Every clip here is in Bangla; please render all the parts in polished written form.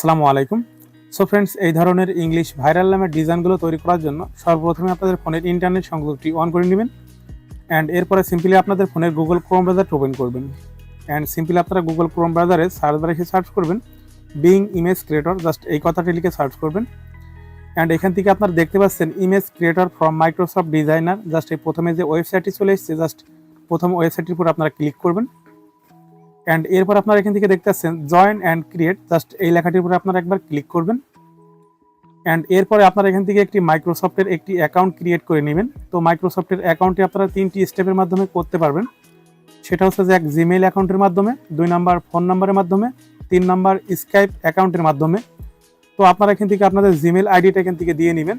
আসসালামু আলাইকুম। সো ফ্রেন্ডস, এই ধরনের ইংলিশ ভাইরাল নামের ডিজাইনগুলো তৈরি করার জন্য সর্বপ্রথমে আপনাদের ফোনের ইন্টারনেট সংযোগটি অন করে নেবেন। অ্যান্ড এরপরে সিম্পলি আপনাদের ফোনের গুগল ক্রোম ব্রাউজারটা ওপেন করবেন। অ্যান্ড সিম্পলি আপনারা গুগল ক্রোম ব্রাউজারে সার্চ বারে এসে সার্চ করবেন বিং ইমেজ ক্রিয়েটর, জাস্ট এই কথাটি লিখে সার্চ করবেন। অ্যান্ড এখান থেকে আপনারা দেখতে পাচ্ছেন image creator from Microsoft designer, just এই প্রথমে যে ওয়েবসাইটটি চলে এসেছে, জাস্ট প্রথম ওয়েবসাইটটির উপর আপনারা ক্লিক করবেন। অ্যান্ড এরপর আপনারা এখান থেকে দেখতে পাচ্ছেন জয়েন অ্যান্ড ক্রিয়েট, জাস্ট এই লেখাটির উপরে আপনারা একবার ক্লিক করবেন। অ্যান্ড এরপরে আপনারা এখান থেকে একটি মাইক্রোসফটের একটি অ্যাকাউন্ট ক্রিয়েট করে নেবেন। তো মাইক্রোসফটের অ্যাকাউন্টটি আপনারা 3টি স্টেপের মাধ্যমে করতে পারবেন। সেটা হচ্ছে যে 1 জিমেইল অ্যাকাউন্টের মাধ্যমে, 2 নাম্বার ফোন নাম্বারের মাধ্যমে, 3 নাম্বার স্কাইপ অ্যাকাউন্টের মাধ্যমে। তো আপনারা এখান থেকে আপনাদের জিমেইল আইডিটা এখান থেকে দিয়ে নেবেন।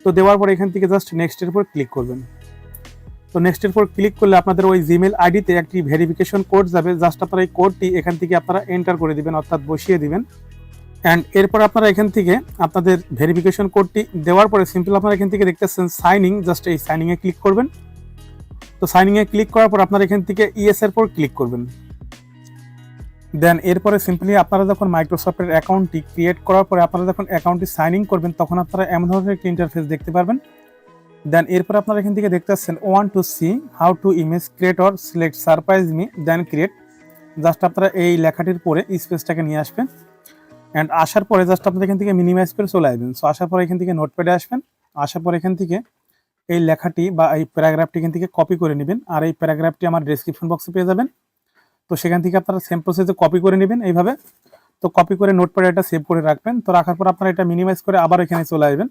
তো দেওয়ার পর এখান থেকে জাস্ট নেক্সটের উপর ক্লিক করবেন। তো নেক্সটের উপর ক্লিক করলে আপনাদের ওই জিমেইল আইডিতে একটি ভেরিফিকেশন কোড যাবে, জাস্ট আপনারা এই কোডটি এখান থেকে আপনারা এন্টার করে দিবেন, অর্থাৎ বসিয়ে দিবেন। অ্যান্ড এরপর আপনারা এখান থেকে আপনাদের ভেরিফিকেশন কোডটি দেওয়ার পরে সিম্পল আপনারা এখান থেকে দেখতেছেন সাইনিং, জাস্ট এই সাইনিংয়ে ক্লিক করবেন। তো সাইনিংয়ে ক্লিক করার পর আপনারা এখান থেকে ইয়েস এর পর ক্লিক করবেন। দেন এরপরে সিম্পলি আপনারা যখন মাইক্রোসফটের অ্যাকাউন্টটি ক্রিয়েট করার পরে আপনারা যখন অ্যাকাউন্টটি সাইন ইন করবেন, তখন আপনারা এমন ধরনের একটি ইন্টারফেস দেখতে পারবেন। দেন এরপর আপনারা এখান থেকে দেখতে পাচ্ছেন one two see how to image create or select surprise me then create, just আপনারা এই লেখাটির পরে স্পেসটাকে নিয়ে আসবেন। অ্যান্ড আসার পরে জাস্ট আপনারা এখান থেকে মিনিমাইজ করে চলে আসবেন। সো আসার পরে এখান থেকে নোটপ্যাডে আসবেন। আসার পরে এখান থেকে এই লেখাটি বা এই প্যারাগ্রাফটি এখান থেকে কপি করে নেবেন, আর এই প্যারাগ্রাফটি আমার ডেসক্রিপশন বক্সে পেয়ে যাবেন। তো সেখান থেকে আপনারা সেম প্রসেসে কপি করে নেবেন এইভাবে। তো কপি করে নোটপ্যাডে এটা সেভ করে রাখবেন। তো রাখার পর আপনারা এটা মিনিমাইজ করে আবার এখানে চলে আসবেন।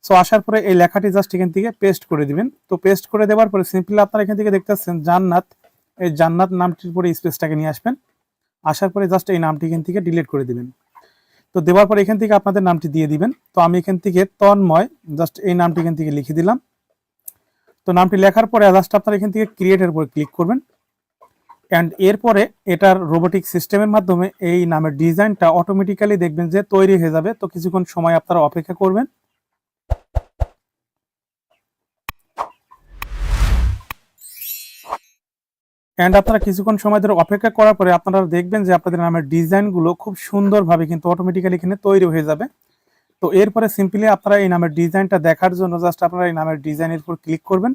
সো আসার পরে এই লেখাটি জাস্ট এখান থেকে পেস্ট করে দিবেন। তো পেস্ট করে দেওয়ার পরে সিম্পলি আপনারা এখান থেকে দেখতে পাচ্ছেন জান্নাত, এই জান্নাত নামটির পরে স্পেসটাকে নিয়ে আসবেন। আসার পরে জাস্ট এই নামটি এখান থেকে ডিলিট করে দিবেন। তো দেওয়ার পর এখান থেকে আপনাদের নামটি দিয়ে দিবেন। তো আমি এখান থেকে তন্ময়, জাস্ট এই নামটি এখান থেকে লিখে দিলাম। তো নামটি লেখার পরে জাস্ট আপনারা এখান থেকে ক্রিয়েটের উপর ক্লিক করবেন। অ্যান্ড এরপরে এটার রোবোটিক সিস্টেমের মাধ্যমে এই নামের ডিজাইনটা অটোমেটিক্যালি দেখবেন যে তৈরি হয়ে যাবে। তো কিছুক্ষণ সময় আপনারা অপেক্ষা করবেন। অ্যান্ড আপনারা কিছুক্ষণ সময় ধরে অপেক্ষা করার পরে আপনারা দেখবেন যে আপনাদের নামের ডিজাইনগুলো খুব সুন্দরভাবে কিন্তু অটোমেটিক্যালি এখানে তৈরি হয়ে যাবে। তো এরপরে সিম্পলি আপনারা এই নামের ডিজাইনটা দেখার জন্য জাস্ট আপনারা এই নামের ডিজাইনের উপর ক্লিক করবেন।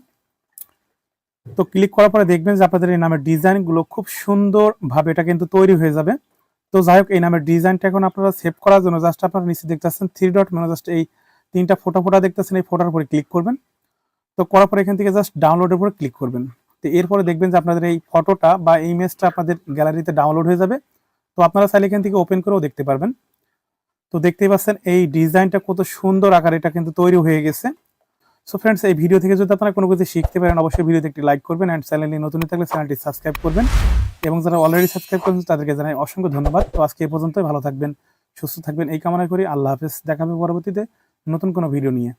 তো ক্লিক করার পরে দেখবেন যে আপনাদের এই নামের ডিজাইনগুলো খুব সুন্দরভাবে এটা কিন্তু তৈরি হয়ে যাবে। তো যাই হোক, এই নামের ডিজাইনটা এখন আপনারা সেভ করার জন্য জাস্ট আপনারা নিচে দেখতেছেন 3 ডট, মানে জাস্ট এই 3টা ফোটা দেখতেছেন, এই ফোটার উপরে ক্লিক করবেন। তো করার পরে এখান থেকে জাস্ট ডাউনলোডের উপরে ক্লিক করবেন। তো এরপরে দেখবেন যে আপনাদের এই ফটোটা বা ইমেজটা আপনাদের গ্যালারিতে ডাউনলোড হয়ে যাবে। তো আপনারা চাইলে এখান থেকে ওপেন করেও দেখতে পারবেন। তো দেখতেই পাচ্ছেন এই ডিজাইনটা কত সুন্দর আকারে এটা কিন্তু তৈরি হয়ে গেছে। সো ফ্রেন্ডস, এই ভিডিও থেকে যদি আপনারা কোনো কিছু শিখতে পারেন, অবশ্যই ভিডিওতে একটি লাইক করবেন। অ্যান্ড চ্যানেলে নতুন থাকলে চ্যানেলটি সাবস্ক্রাইব করবেন। এবং যারা অলরেডি সাবস্ক্রাইব করেছেন তাদেরকে জানাই অসংখ্য ধন্যবাদ। তো আজকে এই পর্যন্তই, ভালো থাকবেন, সুস্থ থাকবেন এই কামনা করি। আল্লাহ হাফেজ, দেখা হবে পরবর্তীতে নতুন কোনো ভিডিও নিয়ে।